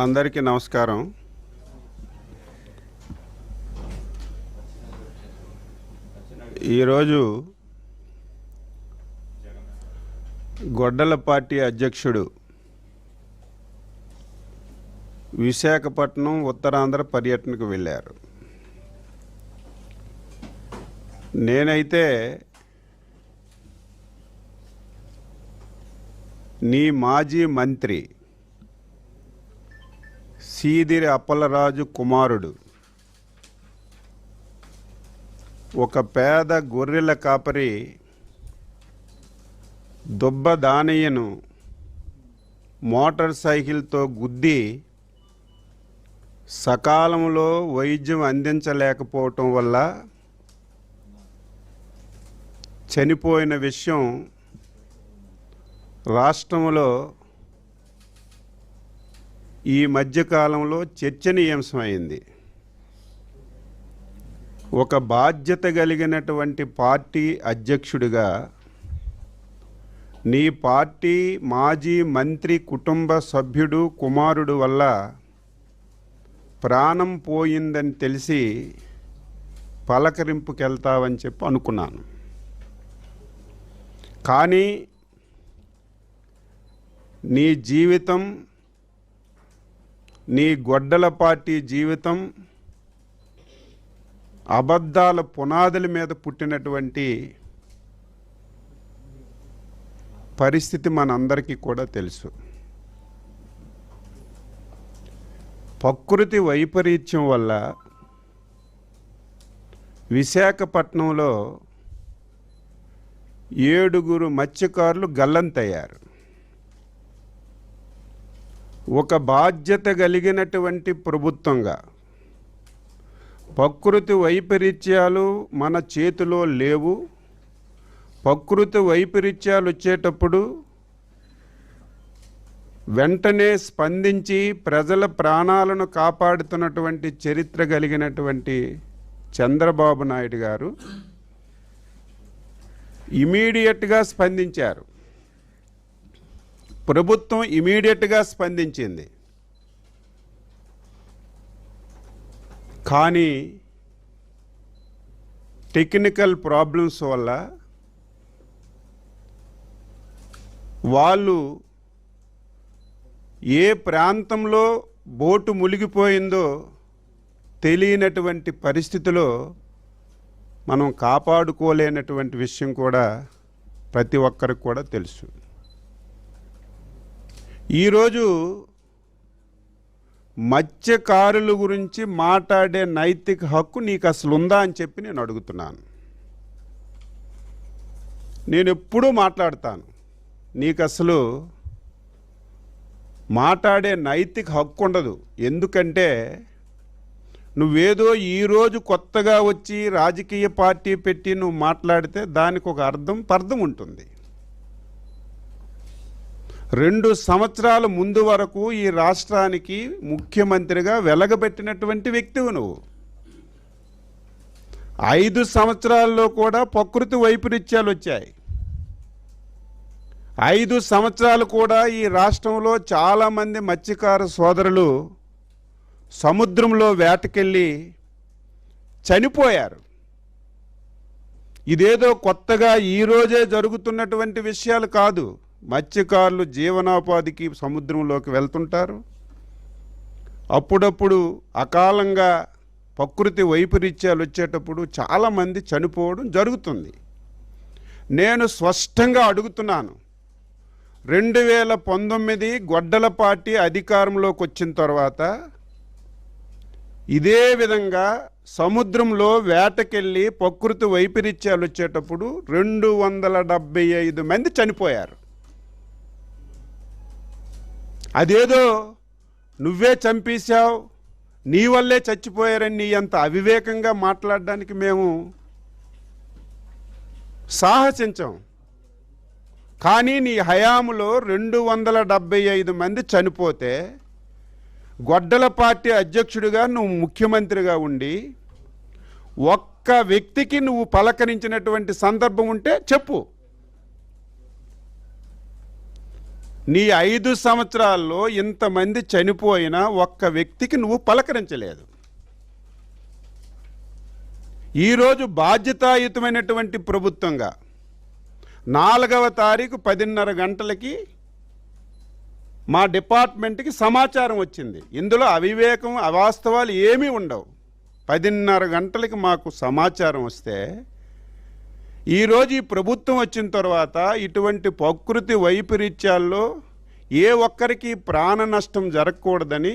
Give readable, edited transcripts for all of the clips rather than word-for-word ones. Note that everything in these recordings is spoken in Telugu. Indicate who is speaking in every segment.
Speaker 1: అందరికీ నమస్కారం. ఈరోజు గొడ్డలపాటి అధ్యక్షుడు విశాఖపట్నం ఉత్తరాంధ్ర పర్యటనకు వెళ్ళారు. నేనైతే నీ మాజీ మంత్రి సీదిరి అప్పలరాజు కుమారుడు ఒక పేద గొర్రెల కాపరి దుబ్బ దానయ్యను మోటార్ సైకిల్తో గుద్ది సకాలంలో వైద్యం అందించలేకపోవటం వల్ల చనిపోయిన విషయం రాష్ట్రంలో ఈ మధ్యకాలంలో చర్చనీయాంశమైంది. ఒక బాధ్యత కలిగినటువంటి పార్టీ అధ్యక్షుడిగా నీ పార్టీ మాజీ మంత్రి కుటుంబ సభ్యుడు కుమారుడు వల్ల ప్రాణం పోయిందని తెలిసి పలకరింపుకెళ్తావని చెప్పి అనుకున్నాను. కానీ నీ జీవితం, నీ గొడ్డలపాటి జీవితం అబద్ధాల పునాదుల మీద పుట్టినటువంటి పరిస్థితి మనందరికీ కూడా తెలుసు. ప్రకృతి వైపరీత్యం వల్ల విశాఖపట్నంలో 7 మత్స్యకారులు గల్లంతయ్యారు. ఒక బాధ్యత కలిగినటువంటి ప్రభుత్వంగా ప్రకృతి వైపరీత్యాలు మన చేతిలో లేవు. ప్రకృతి వైపరీత్యాలు వచ్చేటప్పుడు వెంటనే స్పందించి ప్రజల ప్రాణాలను కాపాడుతున్నటువంటి చరిత్ర కలిగినటువంటి చంద్రబాబు నాయుడు గారు ఇమీడియట్గా స్పందించారు. ప్రభుత్వం ఇమీడియట్గా స్పందించింది. కానీ టెక్నికల్ ప్రాబ్లమ్స్ వల్ల వాళ్ళు ఏ ప్రాంతంలో బోటు మునిగిపోయిందో తెలియనటువంటి పరిస్థితిలో మనం కాపాడుకోలేనటువంటి విషయం కూడా ప్రతి ఒక్కరికి కూడా తెలుసు. ఈరోజు మత్స్యకారుల గురించి మాట్లాడే నైతిక హక్కు నీకు అసలు ఉందా అని చెప్పి నేను అడుగుతున్నాను. నేను ఎప్పుడూ మాట్లాడతాను, నీకు అసలు మాట్లాడే నైతిక హక్కు ఉండదు. ఎందుకంటే నువ్వేదో ఈరోజు కొత్తగా వచ్చి రాజకీయ పార్టీ పెట్టి నువ్వు మాట్లాడితే దానికి ఒక పర్థం ఉంటుంది. 2 సంవత్సరాల ముందు వరకు ఈ రాష్ట్రానికి ముఖ్యమంత్రిగా వెలగబెట్టినటువంటి వ్యక్తివి నువ్వు. 5 సంవత్సరాల్లో కూడా ప్రకృతి వైపరీత్యాలు వచ్చాయి. 5 సంవత్సరాలు కూడా ఈ రాష్ట్రంలో చాలామంది మత్స్యకార సోదరులు సముద్రంలో వేటకెళ్ళి చనిపోయారు. ఇదేదో కొత్తగా ఈరోజే జరుగుతున్నటువంటి విషయాలు కాదు. మత్స్యకారులు జీవనోపాధికి సముద్రంలోకి వెళ్తుంటారు. అప్పుడప్పుడు అకాలంగా ప్రకృతి వైపరీత్యాలు వచ్చేటప్పుడు చాలామంది చనిపోవడం జరుగుతుంది. నేను స్పష్టంగా అడుగుతున్నాను, 2019 గొడ్డలపాటి అధికారంలోకి వచ్చిన తర్వాత ఇదే విధంగా సముద్రంలో వేటకెళ్ళి ప్రకృతి వైపరీత్యాలు వచ్చేటప్పుడు 275 మంది చనిపోయారు. అదేదో నువ్వే చంపేశావు, నీ వల్లే చచ్చిపోయారని నీ అంత అవివేకంగా మాట్లాడడానికి మేము సాహసించాం. కానీ నీ హయాంలో 275 మంది చనిపోతే గొడ్డలపాటి అధ్యక్షుడిగా నువ్వు ముఖ్యమంత్రిగా ఉండి ఒక్క వ్యక్తికి నువ్వు పలకరించినటువంటి సందర్భం ఉంటే చెప్పు. నీ 5 సంవత్సరాల్లో ఇంతమంది చనిపోయినా ఒక్క వ్యక్తికి నువ్వు పలకరించలేదు. ఈరోజు బాధ్యతాయుతమైనటువంటి ప్రభుత్వంగా 4వ తారీఖు 10:30 గంటలకి మా డిపార్ట్మెంట్కి సమాచారం వచ్చింది. ఇందులో అవివేకం అవాస్తవాలు ఏమీ ఉండవు. 10:30 గంటలకి మాకు సమాచారం వస్తే ఈరోజు ఈ ప్రభుత్వం వచ్చిన తర్వాత ఇటువంటి ప్రకృతి వైపరీత్యాల్లో ఏ ఒక్కరికి ప్రాణ నష్టం జరగకూడదని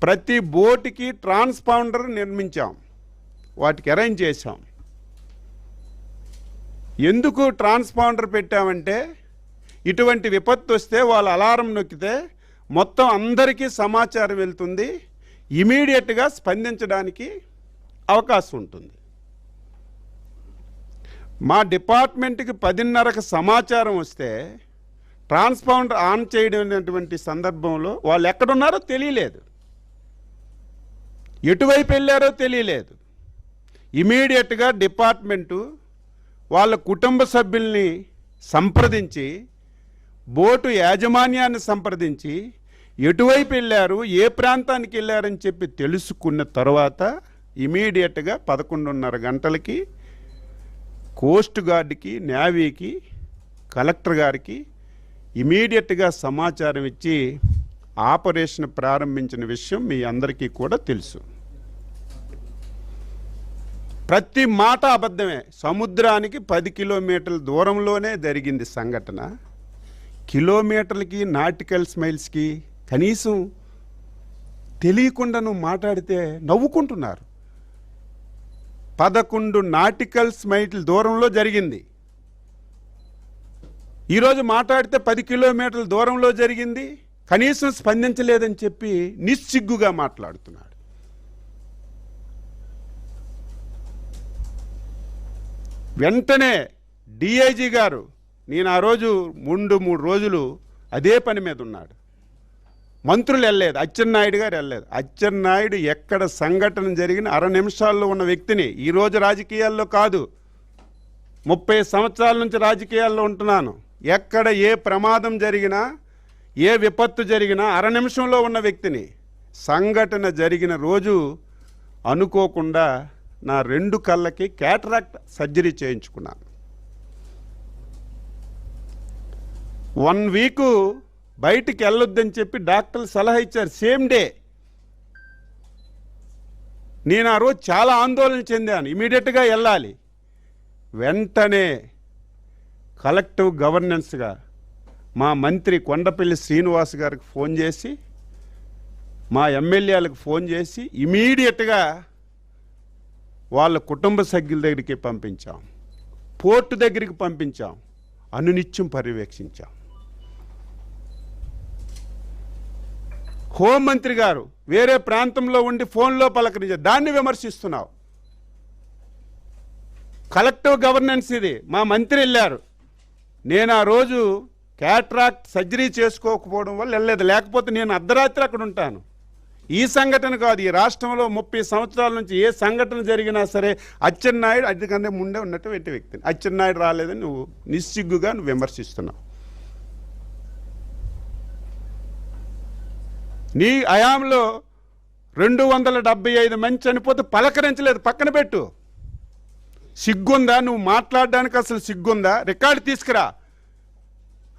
Speaker 1: ప్రతి బోటుకి ట్రాన్స్పాండర్ నిర్మించాం, వాటికి అరేంజ్ చేశాం. ఎందుకు ట్రాన్స్పాండర్ పెట్టామంటే ఇటువంటి విపత్తు వస్తే వాళ్ళు అలారం నొక్కితే మొత్తం అందరికీ సమాచారం వెళ్తుంది, ఇమీడియట్గా స్పందించడానికి అవకాశం ఉంటుంది. మా డిపార్ట్మెంట్కి 10:30కి సమాచారం వస్తే ట్రాన్స్పాండర్ ఆన్ చేయడం సందర్భంలో వాళ్ళు ఎక్కడున్నారో తెలియలేదు, ఎటువైపు వెళ్ళారో తెలియలేదు. ఇమీడియట్గా డిపార్ట్మెంటు వాళ్ళ కుటుంబ సభ్యుల్ని సంప్రదించి బోటు యాజమాన్యాన్ని సంప్రదించి ఎటువైపు వెళ్ళారు, ఏ ప్రాంతానికి వెళ్ళారని చెప్పి తెలుసుకున్న తర్వాత ఇమీడియట్గా 11:30 గంటలకి కోస్ట్ గార్డ్కి, నేవీకి, కలెక్టర్ గారికి ఇమీడియట్గా సమాచారం ఇచ్చి ఆపరేషన్ ప్రారంభించిన విషయం మీ అందరికీ కూడా తెలుసు. ప్రతి మాట అబద్ధమే. సముద్రానికి 10 కిలోమీటర్ల దూరంలోనే జరిగింది సంఘటన. కిలోమీటర్లకి నాటికల్ మైల్స్కి కనీసం తెలియకుండా నువ్వు మాట్లాడితే నవ్వుకుంటున్నారు. 11 నాటికల్ మైల్ దూరంలో జరిగింది. ఈరోజు మాట్లాడితే 10 కిలోమీటర్ల దూరంలో జరిగింది, కనీసం స్పందించలేదని చెప్పి నిస్సిగ్గుగా మాట్లాడుతున్నాడు. వెంటనే డిఐజీ గారు, నేను ఆ రోజు 3 రోజులు అదే పని మీద ఉన్నాడు, మంత్రులు వెళ్ళలేదు, అచ్చెన్నాయుడు గారు వెళ్ళలేదు. అచ్చెన్నాయుడు ఎక్కడ సంఘటన జరిగిన 6 నిమిషాల్లో ఉన్న వ్యక్తిని. ఈరోజు రాజకీయాల్లో కాదు, 30 సంవత్సరాల నుంచి రాజకీయాల్లో ఉంటున్నాను. ఎక్కడ ఏ ప్రమాదం జరిగినా, ఏ విపత్తు జరిగినా 6 నిమిషంలో ఉన్న వ్యక్తిని. సంఘటన జరిగిన రోజు అనుకోకుండా నా 2 కళ్ళకి క్యాటరాక్ట్ సర్జరీ చేయించుకున్నాను. 1 వీకు బయటికి వెళ్ళొద్దని చెప్పి డాక్టర్లు సలహా ఇచ్చారు, సేమ్ డే. నేను ఆ రోజు చాలా ఆందోళన చెందాను, ఇమీడియట్గా వెళ్ళాలి. వెంటనే కలెక్టివ్ గవర్నెన్స్గా మా మంత్రి కొండపల్లి శ్రీనివాస్ గారికి ఫోన్ చేసి, మా ఎమ్మెల్యేలకు ఫోన్ చేసి ఇమీడియట్గా వాళ్ళ కుటుంబ సభ్యుల దగ్గరికి పంపించాం, పోర్టు దగ్గరికి పంపించాం, అనునిత్యం పర్యవేక్షించాం. హోంమంత్రి గారు వేరే ప్రాంతంలో ఉండి ఫోన్లో పలకరించారు, దాన్ని విమర్శిస్తున్నావు. కలెక్టివ్ గవర్నెన్స్ ఇది. మా మంత్రి వెళ్ళారు, నేను ఆ రోజు క్యాట్రాక్ట్ సర్జరీ చేసుకోకపోవడం వల్ల వెళ్ళలేదు, లేకపోతే నేను అర్ధరాత్రి అక్కడ ఉంటాను. ఈ సంఘటన కాదు, ఈ రాష్ట్రంలో 30 సంవత్సరాల నుంచి ఏ సంఘటన జరిగినా సరే అచ్చెన్నాయుడు అందుకనే ముందే ఉన్నటువంటి వ్యక్తిని. అచ్చెన్నాయుడు రాలేదని నువ్వు నిస్సిగ్గుగా నువ్వు విమర్శిస్తున్నావు. నీ హయాంలో 275 మంది చనిపోతే పలకరించలేదు, పక్కన పెట్టు. సిగ్గుందా? నువ్వు మాట్లాడడానికి అసలు సిగ్గుందా? రికార్డు తీసుకురా.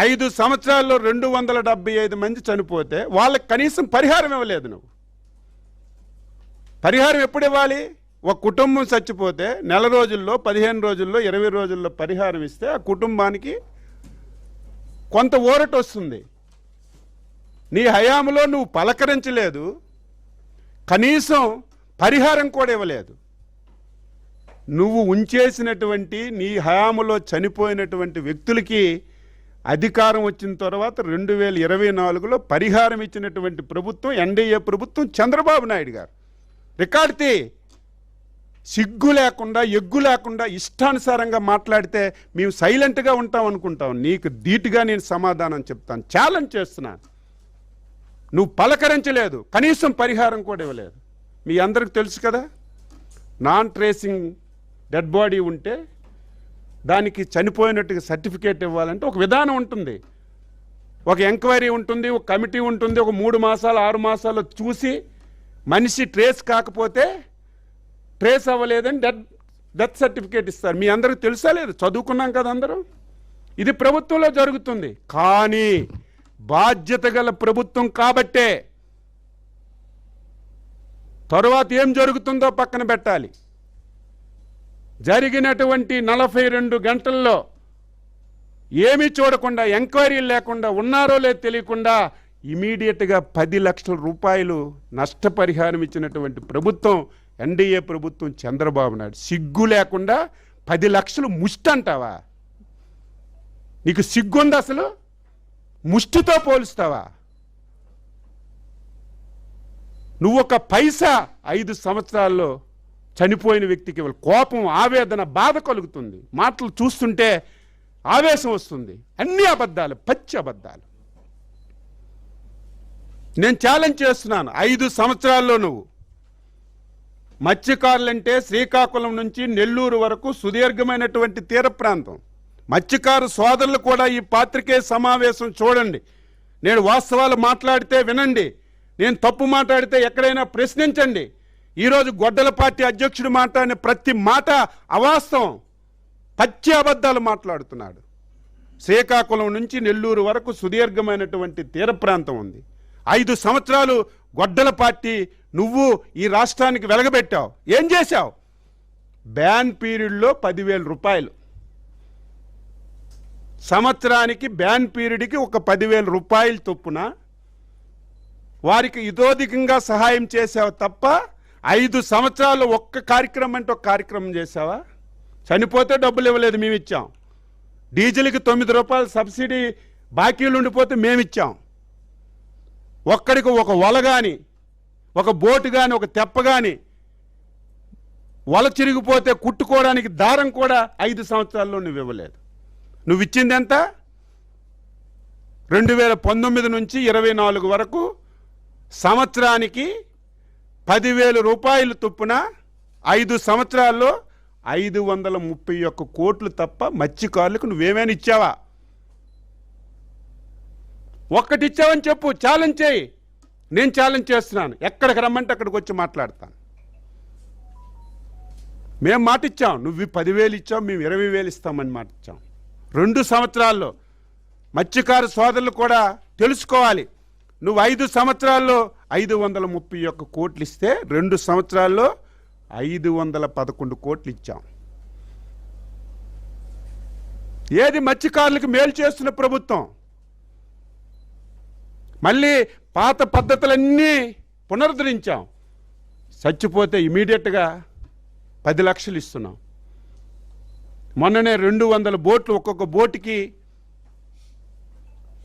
Speaker 1: 5 సంవత్సరాల్లో 275 మంది చనిపోతే వాళ్ళకి కనీసం పరిహారం ఇవ్వలేదు నువ్వు. పరిహారం ఎప్పుడు ఇవ్వాలి? ఒక కుటుంబం చచ్చిపోతే 1 రోజుల్లో, 15 రోజుల్లో, 20 రోజుల్లో పరిహారం ఇస్తే ఆ కుటుంబానికి కొంత ఊరట వస్తుంది. నీ హయాంలో నువ్వు పలకరించలేదు, కనీసం పరిహారం కూడా ఇవ్వలేదు. నువ్వు ఉంచేసినటువంటి నీ హయాంలో చనిపోయినటువంటి వ్యక్తులకి అధికారం వచ్చిన తర్వాత 2024లో పరిహారం ఇచ్చినటువంటి ప్రభుత్వం ఎన్డీఏ ప్రభుత్వం, చంద్రబాబు నాయుడు గారు. రికార్డుతి. సిగ్గు లేకుండా, ఎగ్గు లేకుండా ఇష్టానుసారంగా మాట్లాడితే మేము సైలెంట్గా ఉంటాం అనుకుంటాం. నీకు ధీటుగా నేను సమాధానం చెప్తాను, ఛాలెంజ్ చేస్తున్నాను. నువ్వు పలకరించలేదు, కనీసం పరిహారం కూడా ఇవ్వలేదు. మీ అందరికి తెలుసు కదా, నాన్ ట్రేసింగ్ డెడ్ బాడీ ఉంటే దానికి చనిపోయినట్టుగా సర్టిఫికేట్ ఇవ్వాలంటే ఒక విధానం ఉంటుంది. ఒక ఎంక్వైరీ ఉంటుంది, ఒక కమిటీ ఉంటుంది, ఒక 3 మాసాలు 6 మాసాలు చూసి మనిషి ట్రేస్ కాకపోతే ట్రేస్ అవ్వలేదని డెత్ సర్టిఫికేట్ ఇస్తారు. మీ అందరికి తెలుసా లేదు? చదువుకున్నాం కదా అందరూ. ఇది ప్రభుత్వంలో జరుగుతుంది. కానీ బాధ్యత గల ప్రభుత్వం కాబట్టే తరువాత ఏం జరుగుతుందో పక్కన పెట్టాలి. జరిగినటువంటి 42 గంటల్లో ఏమీ చూడకుండా, ఎంక్వైరీలు లేకుండా, ఉన్నారో లేదో తెలియకుండా ఇమీడియట్గా 10 లక్షల రూపాయలు నష్టపరిహారం ఇచ్చినటువంటి ప్రభుత్వం ఎన్డీఏ ప్రభుత్వం, చంద్రబాబు నాయుడు. సిగ్గు లేకుండా 10 లక్షలు ముష్టి అంటావా? నీకు సిగ్గుంది అసలు? ముష్టితో పోలుస్తావా? నువ్వు ఒక పైసా 5 సంవత్సరాల్లో చనిపోయిన వ్యక్తికి కోపం, ఆవేదన, బాధ కలుగుతుంది. మాటలు చూస్తుంటే ఆవేశం వస్తుంది. అన్ని అబద్ధాలు, పచ్చి అబద్ధాలు. నేను ఛాలెంజ్ చేస్తున్నాను, 5 సంవత్సరాల్లో నువ్వు మత్స్యకారులంటే శ్రీకాకుళం నుంచి నెల్లూరు వరకు సుదీర్ఘమైనటువంటి తీర ప్రాంతం. మత్స్యకారు సోదరులు కూడా ఈ పాత్రికేయ సమావేశం చూడండి. నేను వాస్తవాలు మాట్లాడితే వినండి, నేను తప్పు మాట్లాడితే ఎక్కడైనా ప్రశ్నించండి. ఈరోజు గొడ్డల పార్టీ అధ్యక్షుడు మాట్లాడిన ప్రతి మాట అవాస్తవం, పచ్చి అబద్ధాలు మాట్లాడుతున్నాడు. శ్రీకాకుళం నుంచి నెల్లూరు వరకు సుదీర్ఘమైనటువంటి తీర ప్రాంతం ఉంది. 5 సంవత్సరాలు గొడ్డల పార్టీ నువ్వు ఈ రాష్ట్రానికి వెలగబెట్టావు. ఏం చేశావు? బ్యాన్ పీరియడ్లో 10,000 రూపాయలు, సంవత్సరానికి బ్యాన్ పీరియడ్కి ఒక 10,000 రూపాయలు చొప్పున వారికి ఇతోధికంగా సహాయం చేసావు తప్ప 5 సంవత్సరాలు ఒక్క కార్యక్రమం అంటే ఒక కార్యక్రమం చేసావా? చనిపోతే డబ్బులు ఇవ్వలేదు, మేము ఇచ్చాం. డీజిల్కి 9 రూపాయలు సబ్సిడీ బాకీలు ఉండిపోతే మేమిచ్చాం. ఒక్కడికి ఒక వల కానీ, ఒక బోటు కానీ, ఒక తెప్ప కానీ, వల చిరిగిపోతే కుట్టుకోవడానికి దారం కూడా 5 సంవత్సరాల్లో నువ్వు ఇవ్వలేదు. నువ్వు ఇచ్చింది ఎంత? 2019 నుంచి 24 వరకు సంవత్సరానికి 10,000 రూపాయలు చొప్పున 5 సంవత్సరాల్లో 531 కోట్లు తప్ప మత్స్యకారులకు నువ్వేమైనా ఇచ్చావా? ఒక్కటి ఇచ్చావని చెప్పు, ఛాలెంజ్ చేయి. నేను ఛాలెంజ్ చేస్తున్నాను, ఎక్కడికి రమ్మంటే అక్కడికి వచ్చి మాట్లాడతాను. మేము మాట ఇచ్చాం, నువ్వు 10,000 ఇచ్చావు, మేము 20,000 ఇస్తామని మాట ఇచ్చాం. 2 సంవత్సరాల్లో మత్స్యకారు సోదరులు కూడా తెలుసుకోవాలి. నువ్వు 5 సంవత్సరాల్లో 531 కోట్లు ఇస్తే 2 సంవత్సరాల్లో 511 కోట్లు ఇచ్చాం. ఏది మత్స్యకారులకు మేలు చేస్తున్న ప్రభుత్వం? మళ్ళీ పాత పద్ధతులన్నీ పునరుద్ధరించాం. చచ్చిపోతే ఇమీడియట్గా 10 లక్షలు ఇస్తున్నాం. మొన్ననే 200 బోట్లు, ఒక్కొక్క బోటుకి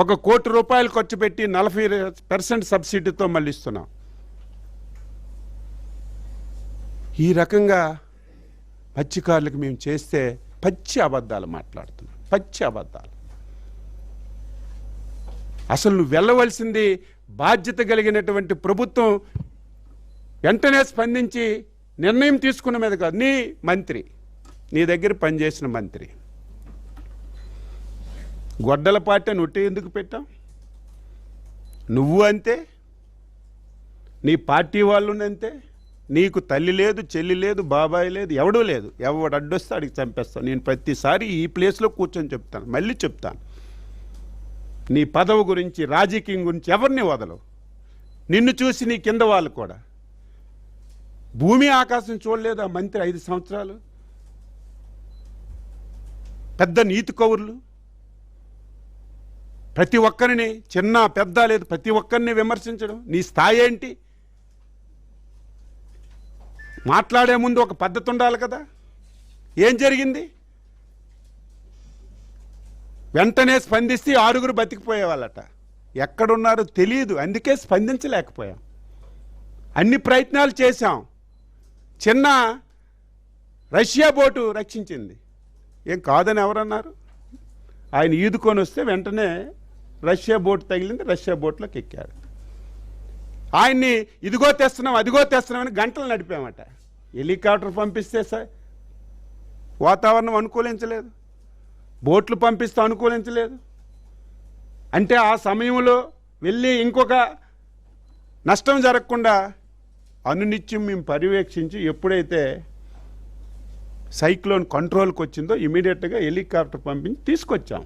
Speaker 1: 1 కోటి రూపాయలు ఖర్చు పెట్టి 40% సబ్సిడీతో మళ్ళీ ఇస్తున్నాం. ఈ రకంగా మత్స్యకారులకు మేము చేస్తే పచ్చి అబద్ధాలు మాట్లాడుతున్నాం, పచ్చి అబద్ధాలు. అసలు నువ్వు వెళ్ళవలసింది బాధ్యత కలిగినటువంటి ప్రభుత్వం వెంటనే స్పందించి నిర్ణయం తీసుకున్న మీద కాదు. నీ మంత్రి, నీ దగ్గర పనిచేసిన మంత్రి గొడ్డల పార్టీ నువ్వు ఎందుకు పెట్టావు? నువ్వు అంతే, నీ పార్టీ వాళ్ళు అంతే. నీకు తల్లి లేదు, చెల్లి లేదు, బాబాయ్ లేదు, ఎవడూ లేదు. ఎవడు అడ్డొస్తే అడిగి చంపేస్తాను. నేను ప్రతిసారి ఈ ప్లేస్లో కూర్చొని చెప్తాను, మళ్ళీ చెప్తాను. నీ పదవి గురించి, రాజకీయం గురించి ఎవరిని వదలవు. నిన్ను చూసి నీ కింద వాళ్ళు కూడా. భూమి ఆకాశం చూడలేదు ఆ మంత్రి 5 సంవత్సరాలు. పెద్ద నీతి కౌరులు, ప్రతి ఒక్కరిని, చిన్న పెద్ద లేదు, ప్రతి ఒక్కరిని విమర్శించడం. నీ స్థాయి ఏంటి? మాట్లాడే ముందు ఒక పద్ధతి ఉండాలి కదా. ఏం జరిగింది? వెంటనే స్పందిస్తే 6 బతికిపోయేవాళ్ళట. ఎక్కడున్నారో తెలియదు, అందుకే స్పందించలేకపోయాం. అన్ని ప్రయత్నాలు చేశాం. చిన్న రష్యా బోటు రక్షించింది. ఏం కాదని ఎవరన్నారు? ఆయన ఈదుకొని వస్తే వెంటనే రష్యా బోటు తగిలింది, రష్యా బోట్లోకి ఎక్కాడు. ఆయన్ని ఇదిగో తెస్తున్నాం, అదిగో తెస్తున్నామని గంటలు నడిపామట. హెలికాప్టర్ పంపిస్తే సార్ వాతావరణం అనుకూలించలేదు, బోట్లు పంపిస్తే అనుకూలించలేదు. అంటే ఆ సమయంలో వెళ్ళి ఇంకొక నష్టం జరగకుండా అనునిత్యం మేము పర్యవేక్షించి ఎప్పుడైతే సైక్లోన్ కంట్రోల్కి వచ్చిందో ఇమీడియట్గా హెలికాప్టర్ పంపించి తీసుకొచ్చాం.